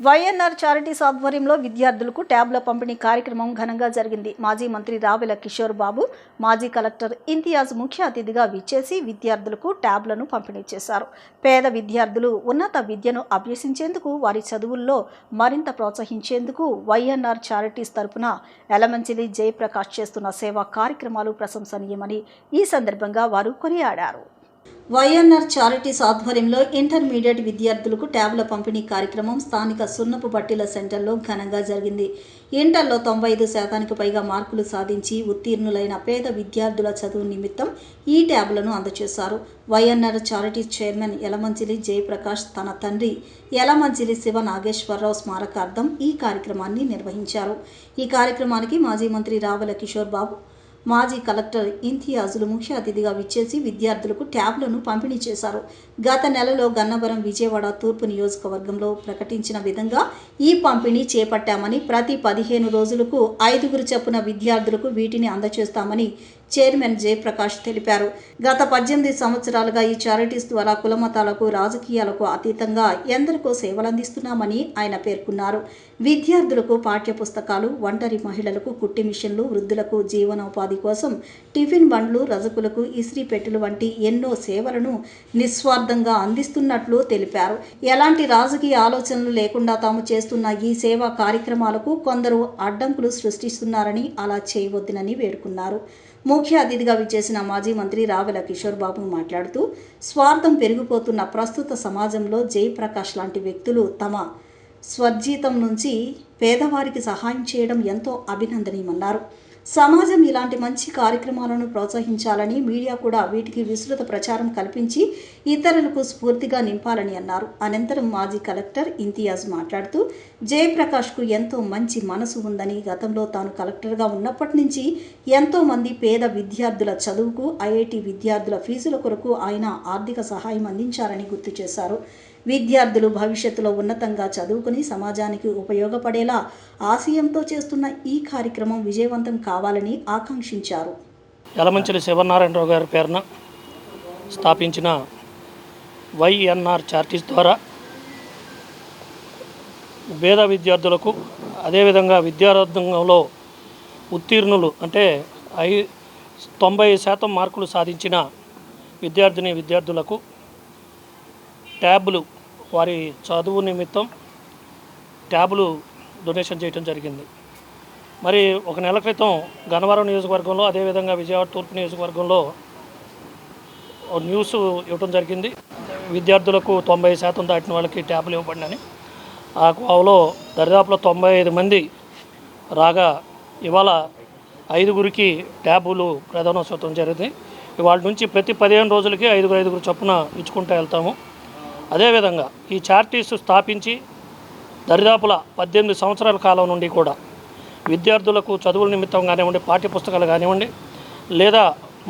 YNR charities ఆధ్వర్యంలో విద్యార్థులకు ట్యాబ్ల పంపిణీ కార్యక్రమం ఘనంగా జరిగింది. మాజీ మంత్రి రావెల కిషోర్ బాబు, మాజీ కలెక్టర్ ఇంతియాజ్ ముఖ్య అతిథిగా విచ్చేసి విద్యార్థులకు ట్యాబ్లను పంపిణీ చేశారు. పేద విద్యార్థులు ఉన్నత విద్యను అభ్యసించేందుకు, వారి చదువుల్లో మరింత ప్రోత్సహించేందుకు వైఎన్ఆర్ చారిటీస్ తరపున ఎలమంచిలి జయప్రకాష్ చేస్తున్న సేవా కార్యక్రమాలు ప్రశంసనీయమని ఈ సందర్భంగా వారు కొనియాడారు. వైఎన్ఆర్ చారిటీస్ ఆధ్వర్యంలో ఇంటర్మీడియట్ విద్యార్థులకు ట్యాబ్ల పంపిణీ కార్యక్రమం స్థానిక సున్నపు బట్టీల సెంటర్లో ఘనంగా జరిగింది. ఇంటర్లో 95% పైగా మార్కులు సాధించి ఉత్తీర్ణులైన పేద విద్యార్థుల చదువు నిమిత్తం ఈ ట్యాబ్లను అందజేశారు. YNR charities chairman Yalamanchili Jayaprakash తన తండ్రి యలమంచిలి శివ నాగేశ్వరరావు స్మారకార్థం ఈ కార్యక్రమాన్ని నిర్వహించారు. ఈ కార్యక్రమానికి మాజీ మంత్రి రావెల కిషోర్ బాబు, మాజీ కలెక్టర్ ఇంతియాజులు ముఖ్య అతిథిగా విచ్చేసి విద్యార్థులకు ట్యాబ్లను పంపిణీ చేశారు. గత నెలలో గన్నవరం, విజయవాడ తూర్పు నియోజకవర్గంలో ప్రకటించిన విధంగా ఈ పంపిణీ చేపట్టామని, ప్రతి 15 రోజులకు 5 చొప్పున విద్యార్థులకు వీటిని అందజేస్తామని చైర్మన్ జయప్రకాష్ తెలిపారు. గత 18 సంవత్సరాలుగా ఈ చారిటీస్ ద్వారా కులమతాలకు, రాజకీయాలకు అతీతంగా ఎందరికో సేవలందిస్తున్నామని ఆయన పేర్కొన్నారు. విద్యార్థులకు పాఠ్య పుస్తకాలు, ఒంటరి మహిళలకు కుట్టి మిషన్లు, వృద్ధులకు జీవనోపాధి కోసం టిఫిన్ బండ్లు, రజకులకు ఇస్త్రీ పెట్టెలు వంటి ఎన్నో సేవలను నిస్వార్థంగా అందిస్తున్నట్లు తెలిపారు. ఎలాంటి రాజకీయ ఆలోచనలు లేకుండా తాము చేస్తున్న ఈ సేవా కార్యక్రమాలకు కొందరు అడ్డంకులు సృష్టిస్తున్నారని అలా చేయవద్దునని వేడుకున్నారు. ముఖ్య అతిథిగా విచ్చేసిన మాజీ మంత్రి రావెల కిషోర్ బాబు మాట్లాడుతూ, స్వార్థం పెరిగిపోతున్న ప్రస్తుత సమాజంలో జయప్రకాష్ లాంటి వ్యక్తులు తమ స్వర్జీతం నుంచి పేదవారికి సహాయం చేయడం ఎంతో అభినందనీయమన్నారు. సమాజం ఇలాంటి మంచి కార్యక్రమాలను ప్రోత్సహించాలని, మీడియా కూడా వీటికి విస్తృత ప్రచారం కల్పించి ఇతరులకు స్ఫూర్తిగా నింపాలని అన్నారు. అనంతరం మాజీ కలెక్టర్ ఇంతియాజ్ మాట్లాడుతూ, జయప్రకాష్కు ఎంతో మంచి మనసు ఉందని, గతంలో తాను కలెక్టర్గా ఉన్నప్పటి నుంచి ఎంతో మంది పేద విద్యార్థుల చదువుకు, ఐఐటి విద్యార్థుల ఫీజుల కొరకు ఆయన ఆర్థిక సహాయం అందించారని గుర్తు చేశారు. విద్యార్థులు భవిష్యత్తులో ఉన్నతంగా చదువుకుని సమాజానికి ఉపయోగపడేలా ఆశయంతో చేస్తున్న ఈ కార్యక్రమం విజయవంతం కావాలని ఆకాంక్షించారు. యలమంచిలి శివనారాయణరావు గారి పేరున స్థాపించిన వైఎన్ఆర్ చారిటీస్ ద్వారా పేద విద్యార్థులకు, అదేవిధంగా విద్యారంగంలో ఉత్తీర్ణులు అంటే 90% మార్కులు సాధించిన విద్యార్థులకు ట్యాబ్లు, వారి చదువు నిమిత్తం ట్యాబ్లు డొనేషన్ చేయడం జరిగింది. మరి ఒక నెల క్రితం గన్నవరం నియోజకవర్గంలో, అదేవిధంగా విజయవాడ తూర్పు నియోజకవర్గంలో న్యూస్ ఇవ్వడం జరిగింది. విద్యార్థులకు 90% దాటిన వాళ్ళకి ట్యాబ్లు ఇవ్వబడినని. ఆ కోవలో దరిదాపులో 95 మంది రాగా ఇవాళ 5 ట్యాబులు ప్రదానోత్సవం జరిగింది. ఇవాళ నుంచి ప్రతి 15 రోజులకి 5 చొప్పున ఇచ్చుకుంటూ వెళ్తాము. అదేవిధంగా ఈ చారిటీస్ స్థాపించి దరిదాపుల 18 సంవత్సరాల కాలం నుండి కూడా విద్యార్థులకు చదువుల నిమిత్తం కానివ్వండి, పాఠ్యపుస్తకాలు కానివ్వండి, లేదా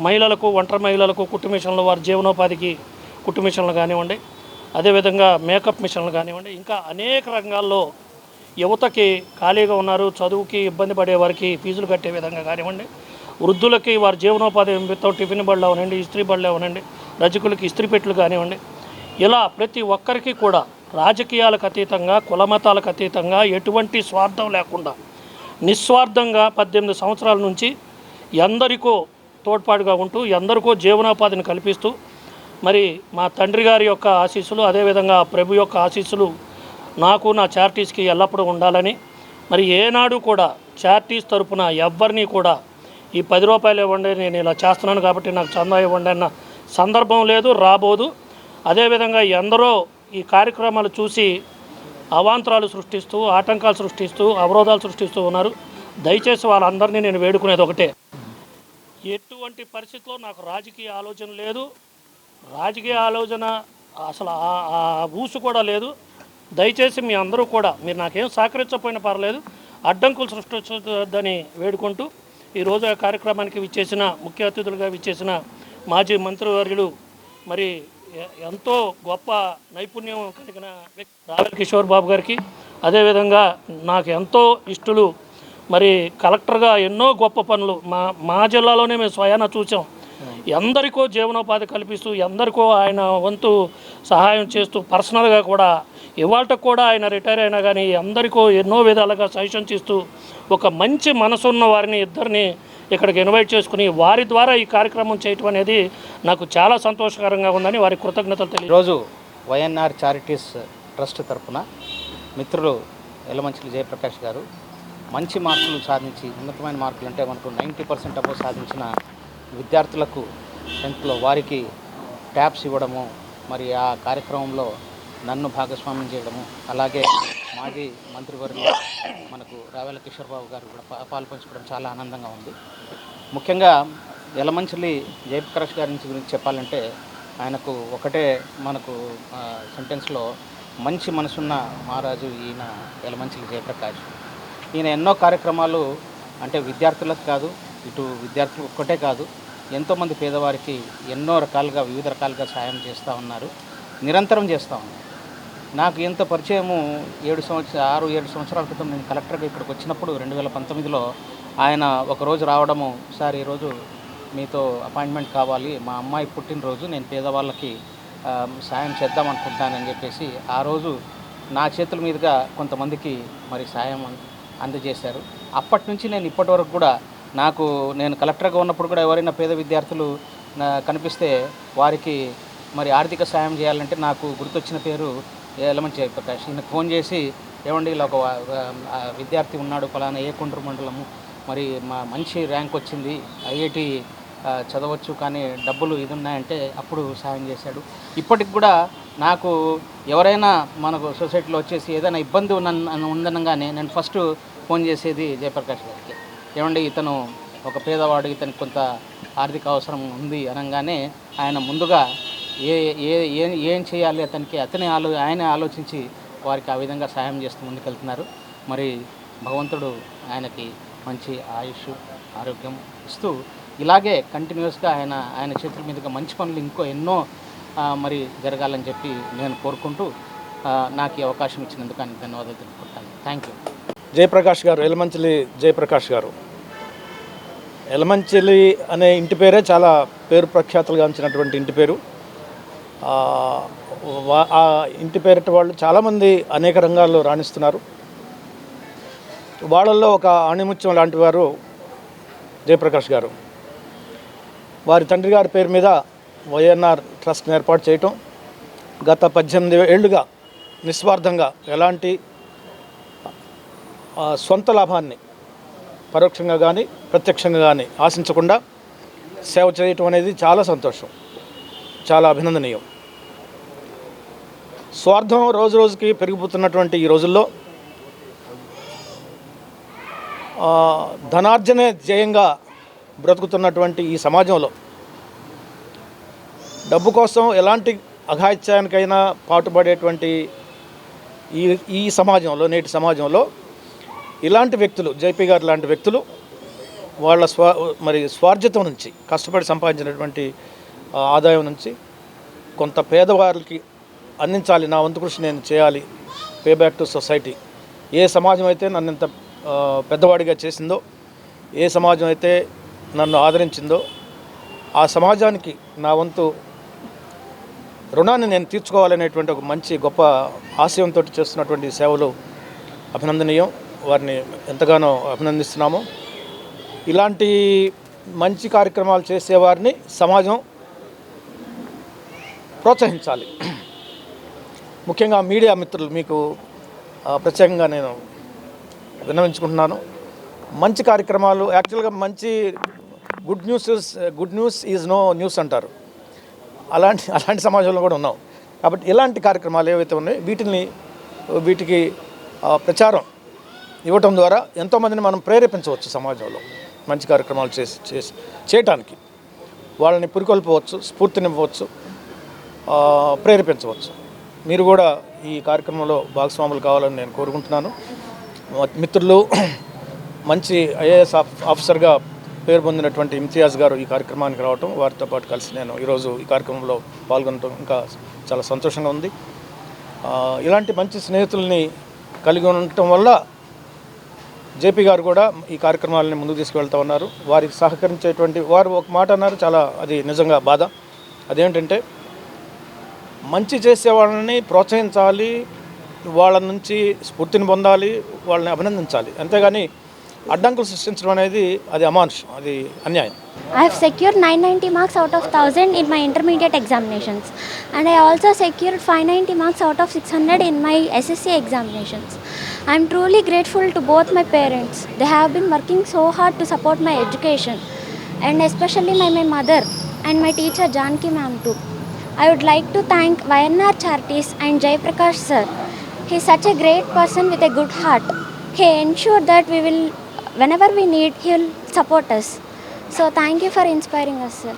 మహిళలకు, ఒంటరి మహిళలకు కుట్టు మిషన్లు, వారి జీవనోపాధికి కుట్టు మిషన్లు కానివ్వండి, అదేవిధంగా మేకప్ మిషన్లు కానివ్వండి, ఇంకా అనేక రంగాల్లో యువతకి ఖాళీగా ఉన్నారు, చదువుకి ఇబ్బంది పడే వారికి ఫీజులు కట్టే విధంగా కానివ్వండి, వృద్ధులకి వారి జీవనోపాధి నిమిత్తం టిఫిన్ బళ్ళు అవనండి, ఇస్త్రీ బళ్ళు అవనండి, రజకులకి ఇస్త్రీ పెట్టెలు కానివ్వండి, ఇలా ప్రతి ఒక్కరికి కూడా రాజకీయాలకు అతీతంగా, కులమతాలకు అతీతంగా ఎటువంటి స్వార్థం లేకుండా నిస్వార్థంగా 18 సంవత్సరాల నుంచి ఎందరికో తోడ్పాటుగా ఉంటూ ఎందరికో జీవనోపాధిని కల్పిస్తూ, మరి మా తండ్రి గారి యొక్క ఆశీస్సులు, అదేవిధంగా ప్రభు యొక్క ఆశీస్సులు నాకు, నా చారిటీస్కి ఎల్లప్పుడూ ఉండాలని, మరి ఏనాడు కూడా చారిటీస్ తరపున ఎవ్వరినీ కూడా ఈ 10 రూపాయలు ఇవ్వండి, నేను ఇలా చేస్తున్నాను కాబట్టి నాకు చందా ఇవ్వండి అన్న సందర్భం లేదు, రాబోదు. అదేవిధంగా ఎందరో ఈ కార్యక్రమాలు చూసి అవాంతరాలు సృష్టిస్తూ, ఆటంకాలు సృష్టిస్తూ, అవరోధాలు సృష్టిస్తూ ఉన్నారు. దయచేసి వాళ్ళందరినీ నేను వేడుకునేది ఒకటే, ఎటువంటి పరిస్థితుల్లో నాకు రాజకీయ ఆలోచన లేదు, రాజకీయ ఆలోచన అసలు ఆ ఊసు కూడా లేదు. దయచేసి మీ అందరూ కూడా, మీరు నాకేం సహకరించకపోయినా పర్లేదు, అడ్డంకులు సృష్టించొద్దని వేడుకుంటూ ఈరోజు ఆ కార్యక్రమానికి విచ్చేసిన, ముఖ్య అతిథులుగా విచ్చేసిన మాజీ మంత్రివర్యులు, మరి ఎంతో గొప్ప నైపుణ్యం కలిగిన వ్యక్తి రావెల కిషోర్ బాబు గారికి, అదేవిధంగా నాకు ఎంతో ఇష్టలు, మరి కలెక్టర్గా ఎన్నో గొప్ప పనులు మా జిల్లాలోనే మేము స్వయాన చూసాం. ఎందరికో జీవనోపాధి కల్పిస్తూ ఎందరికో ఆయన వంతు సహాయం చేస్తూ పర్సనల్గా కూడా ఇవాళకు కూడా ఆయన రిటైర్ అయినా కానీ అందరికో ఎన్నో విధాలుగా సజెషన్స్ ఇస్తూ ఒక మంచి మనసున్న వారిని ఇద్దరిని ఇక్కడికి ఇన్వైట్ చేసుకుని వారి ద్వారా ఈ కార్యక్రమం చేయటం అనేది నాకు చాలా సంతోషకరంగా ఉందని వారి కృతజ్ఞతలు తెలియదు. ఈరోజు వైఎన్ఆర్ చారిటీస్ ట్రస్ట్ తరఫున మిత్రులు ఎలమంచిలి జయప్రకాష్ గారు మంచి మార్కులు సాధించి ఉన్నతమైన మార్కులు అంటే మనకు 90% అబోవ్ సాధించిన విద్యార్థులకు 10th వారికి ట్యాబ్స్ ఇవ్వడము, మరి ఆ కార్యక్రమంలో నన్ను భాగస్వామ్యం చేయడము, అలాగే మాజీ మంత్రివర్యులు మనకు రావెల కిషోర్ బాబు గారు కూడా పాల్పంచుకోవడం చాలా ఆనందంగా ఉంది. ముఖ్యంగా ఎలమంచిలి జయప్రకాష్ గారి గురించి చెప్పాలంటే ఆయనకు ఒకటే మనకు సెంటెన్స్లో మంచి మనసున్న మహారాజు ఈయన ఎలమంచిలి జయప్రకాష్. ఈయన ఎన్నో కార్యక్రమాలు అంటే విద్యార్థులకు కాదు, ఇటు విద్యార్థులు ఒక్కటే కాదు, ఎంతోమంది పేదవారికి ఎన్నో రకాలుగా వివిధ రకాలుగా సాయం చేస్తూ ఉన్నారు, నిరంతరం చేస్తూ ఉన్నారు. నాకు ఎంత పరిచయము 6-7 సంవత్సరాల క్రితం నేను కలెక్టర్గా ఇక్కడికి వచ్చినప్పుడు 2019లో ఆయన ఒకరోజు రావడము, సార్ ఈరోజు మీతో అపాయింట్మెంట్ కావాలి, మా అమ్మాయి పుట్టినరోజు, నేను పేదవాళ్ళకి సాయం చేద్దాం అనుకుంటానని చెప్పేసి ఆ రోజు నా చేతుల మీదుగా కొంతమందికి మరి సాయం అందజేశారు. అప్పటి నుంచి నేను ఇప్పటి వరకు కూడా నేను కలెక్టర్గా ఉన్నప్పుడు కూడా ఎవరైనా పేద విద్యార్థులు కనిపిస్తే వారికి మరి ఆర్థిక సాయం చేయాలంటే నాకు గుర్తొచ్చిన పేరు ఎలమంచిలి జయప్రకాష్. ఈయనకు ఫోన్ చేసి, ఏమండి ఇలా ఒక విద్యార్థి ఉన్నాడు పలానా ఏకొండ్రు మండలము, మరి మంచి ర్యాంక్ వచ్చింది, ఐఐటి చదవచ్చు కానీ డబ్బులు ఇది ఉన్నాయంటే అప్పుడు సాయం చేశాడు. ఇప్పటికి కూడా నాకు ఎవరైనా మనకు సొసైటీలో వచ్చేసి ఏదైనా ఇబ్బంది ఉందనగానే నేను ఫస్ట్ ఫోన్ చేసేది జయప్రకాష్ గారికి. ఏమండి ఇతను ఒక పేదవాడు, ఇతనికి కొంత ఆర్థిక అవసరం ఉంది అనగానే ఆయన ముందుగా ఏం చేయాలి అతనికి ఆయనే ఆలోచించి వారికి ఆ విధంగా సాయం చేస్తూ ముందుకెళ్తున్నారు. మరి భగవంతుడు ఆయనకి మంచి ఆయుష్ ఆరోగ్యం ఇస్తూ ఇలాగే కంటిన్యూస్గా ఆయన చేతుల మీదుగా మంచి పనులు ఇంకో ఎన్నో మరి జరగాలని చెప్పి నేను కోరుకుంటూ నాకు ఈ అవకాశం ఇచ్చినందుకు ఆయన ధన్యవాదాలు తెలుపుకుంటాను. Thank you. జయప్రకాష్ గారు, ఎలమంచిలి జయప్రకాష్ గారు, ఎలమంచిలి అనే ఇంటి పేరే చాలా పేరు ప్రఖ్యాతులుగాంచినటువంటి ఇంటి పేరు. ఆ ఇంటి పేరిట వాళ్ళు చాలామంది అనేక రంగాల్లో రాణిస్తున్నారు. వాళ్ళల్లో ఒక ఆణిముత్యం లాంటి వారు జయప్రకాష్ గారు. వారి తండ్రి గారి పేరు మీద వైఎన్ఆర్ ట్రస్ట్ని ఏర్పాటు చేయటం, గత 18 ఏళ్లుగా నిస్వార్థంగా ఎలాంటి సొంత లాభాన్ని పరోక్షంగా కానీ ప్రత్యక్షంగా కానీ ఆశించకుండా సేవ చేయటం అనేది చాలా సంతోషం, చాలా అభినందనీయం. స్వార్థం రోజు రోజుకి పెరిగిపోతున్నటువంటి ఈ రోజుల్లో ధనార్జనే ధ్యేయంగా బ్రతుకుతున్నటువంటి ఈ సమాజంలో డబ్బు కోసం ఎలాంటి అఘాయిత్యానికైనా పాటుపడేటువంటి ఈ సమాజంలో, నేటి సమాజంలో ఇలాంటి వ్యక్తులు, జేపీ గారు లాంటి వ్యక్తులు వాళ్ళ స్వార్జితం నుంచి కష్టపడి సంపాదించినటువంటి ఆదాయం నుంచి కొంత పేదవారికి అందించాలి, నా వంతు కృషి నేను చేయాలి, పే బ్యాక్ టు సొసైటీ. ఏ సమాజం అయితే నన్ను ఇంత పెద్దవాడిగా చేసిందో, ఏ సమాజం అయితే నన్ను ఆదరించిందో ఆ సమాజానికి నా వంతు రుణాన్ని నేను తీర్చుకోవాలనేటువంటి ఒక మంచి గొప్ప ఆశయంతో చేస్తున్నటువంటి సేవలు అభినందనీయం. వారిని ఎంతగానో అభినందిస్తున్నాము. ఇలాంటి మంచి కార్యక్రమాలు చేసేవారిని సమాజం ప్రోత్సహించాలి. ముఖ్యంగా మీడియా మిత్రులు మీకు ప్రత్యేకంగా నేను విన్నవించుకుంటున్నాను. మంచి కార్యక్రమాలు, యాక్చువల్గా మంచి good news is no news అంటారు. అలాంటి సమాజంలో కూడా ఉన్నాం. కాబట్టి ఇలాంటి కార్యక్రమాలు ఏవైతే ఉన్నాయో వీటికి ప్రచారం ఇవ్వటం ద్వారా ఎంతోమందిని మనం ప్రేరేపించవచ్చు. సమాజంలో మంచి కార్యక్రమాలు చేయటానికి వాళ్ళని పురికొల్పవచ్చు, స్ఫూర్తినివ్వవచ్చు, ప్రేరేపించవచ్చు. మీరు కూడా ఈ కార్యక్రమంలో భాగస్వాములు కావాలని నేను కోరుకుంటున్నాను. మిత్రులు మంచి ఐఏఎస్ ఆఫీసర్గా పేరు పొందినటువంటి ఇమ్తియాజ్ గారు ఈ కార్యక్రమానికి రావటం, వారితో పాటు కలిసి నేను ఈరోజు ఈ కార్యక్రమంలో పాల్గొనడం ఇంకా చాలా సంతోషంగా ఉంది. ఇలాంటి మంచి స్నేహితుల్ని కలిగి ఉండటం వల్ల జేపీ గారు కూడా ఈ కార్యక్రమాలని ముందుకు తీసుకువెళ్తూ ఉన్నారు. వారికి సహకరించేటువంటి వారు ఒక మాట అన్నారు, చాలా అది నిజంగా బాధ. అదేంటంటే మంచి చేసే వాళ్ళని ప్రోత్సహించాలి, వాళ్ళ నుంచి స్ఫూర్తిని పొందాలి, వాళ్ళని అభినందించాలి. అంతేగాని అడ్డంకులు సృష్టించడం అనేది అది అమానుషం, అది అన్యాయం. I have secured 990 marks out of 1000 in my intermediate examinations, and I also secured 590 marks out of 600 in my SSC examinations. I am truly grateful to both my parents. They have been working so hard to support my education, and especially my mother and my teacher Janki ma'am too. I would like to thank YNR Charities and Jai Prakash sir. He is such a great person with a good heart. He ensured that we will, whenever we need, he will support us. So thank you for inspiring us, sir.